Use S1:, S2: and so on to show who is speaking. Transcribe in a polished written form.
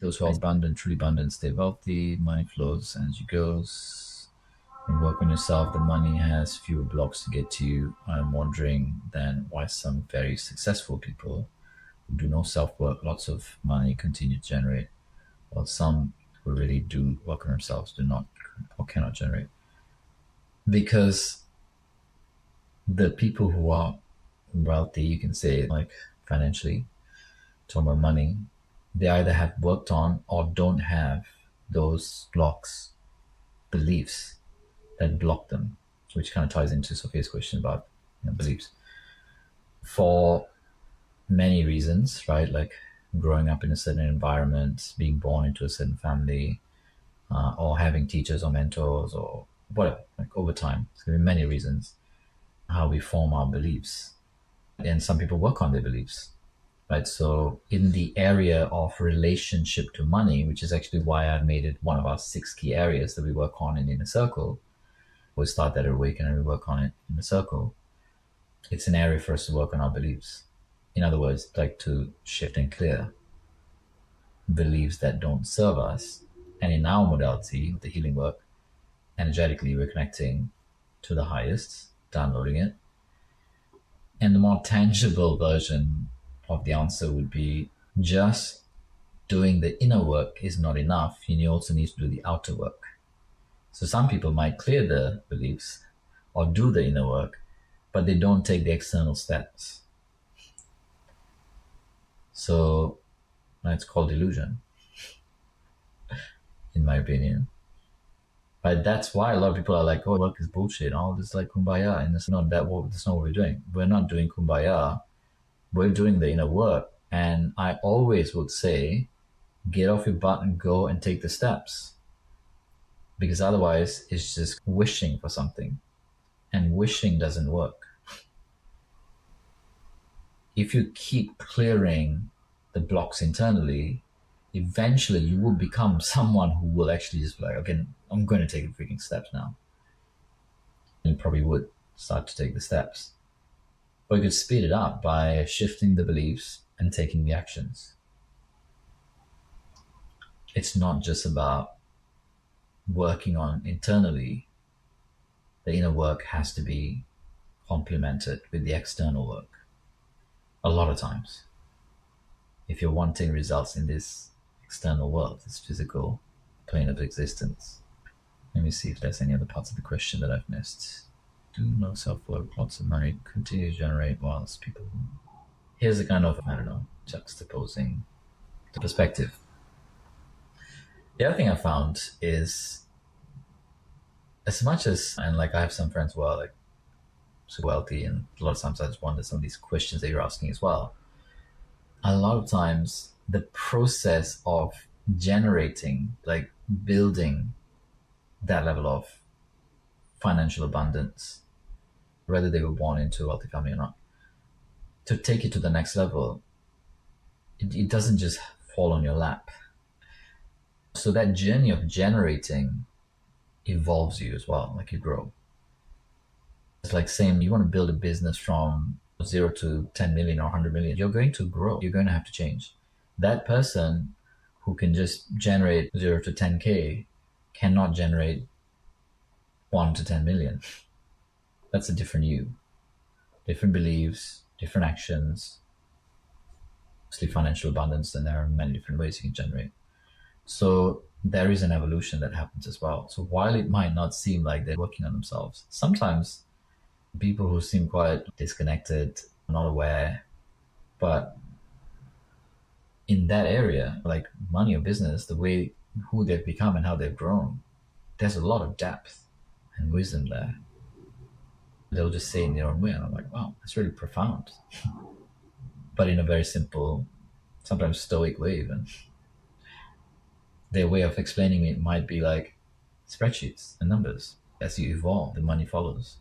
S1: Those who are abundant, truly abundant, stay wealthy, money flows, energy goes. You work on yourself, the money has fewer blocks to get to you. I'm wondering then why some very successful people who do no self work, lots of money continue to generate, while some who really do work on themselves do not or cannot generate. Because the people who are wealthy, you can say, like financially, talking about money, they either have worked on or don't have those blocks, beliefs that block them, which kind of ties into Sophia's question about beliefs. For many reasons, right? Like growing up in a certain environment, being born into a certain family, or having teachers or mentors or whatever, like over time. There's going to be many reasons how we form our beliefs. And some people work on their beliefs, right? So in the area of relationship to money, which is actually why I made it one of our 6 key areas that we work on in Inner Circle, we start that at Awaken and we work on it in the circle. It's an area for us to work on our beliefs. In other words, like to shift and clear beliefs that don't serve us. And in our modality, the healing work, energetically, we're connecting to the highest, downloading it. And the more tangible version of the answer would be just doing the inner work is not enough. You also need to do the outer work. So some people might clear the beliefs or do the inner work, but they don't take the external steps. So it's called illusion, in my opinion. But that's why a lot of people are like, oh, work is bullshit. Oh, this is like kumbaya. And that's not what we're doing. We're not doing kumbaya. We're doing the inner work. And I always would say, get off your butt and go and take the steps. Because otherwise, it's just wishing for something. And wishing doesn't work. If you keep clearing the blocks internally, eventually you will become someone who will actually just be like, okay, I'm going to take the freaking steps now. And you probably would start to take the steps. But you could speed it up by shifting the beliefs and taking the actions. It's not just about working on internally. The inner work has to be complemented with the external work. A lot of times, if you're wanting results in this external world, this physical plane of existence. Let me see if there's any other parts of the question that I've missed. Do no self-work, lots of money, continue to generate whilst people... Here's a kind of, juxtaposing the perspective. The other thing I found is, as much as, and like I have some friends who are like super wealthy, and a lot of times I just wonder some of these questions that you're asking as well. A lot of times the process of generating, like building that level of financial abundance, whether they were born into a wealthy family or not, to take it to the next level, it doesn't just fall on your lap. So that journey of generating evolves you as well, like you grow. It's like saying you want to build a business from 0 to 10 million or 100 million. You're going to grow. You're going to have to change. That person who can just generate 0 to 10K cannot generate 1 to 10 million. That's a different you. Different beliefs, different actions. Mostly financial abundance, and there are many different ways you can generate. So there is an evolution that happens as well. So while it might not seem like they're working on themselves, sometimes people who seem quite disconnected, not aware, but in that area, like money or business, the way who they've become and how they've grown, there's a lot of depth and wisdom there. They'll just say in their own way, and I'm like, wow, that's really profound. But in a very simple, sometimes stoic way even. Their way of explaining it might be like spreadsheets and numbers. As you evolve, the money follows.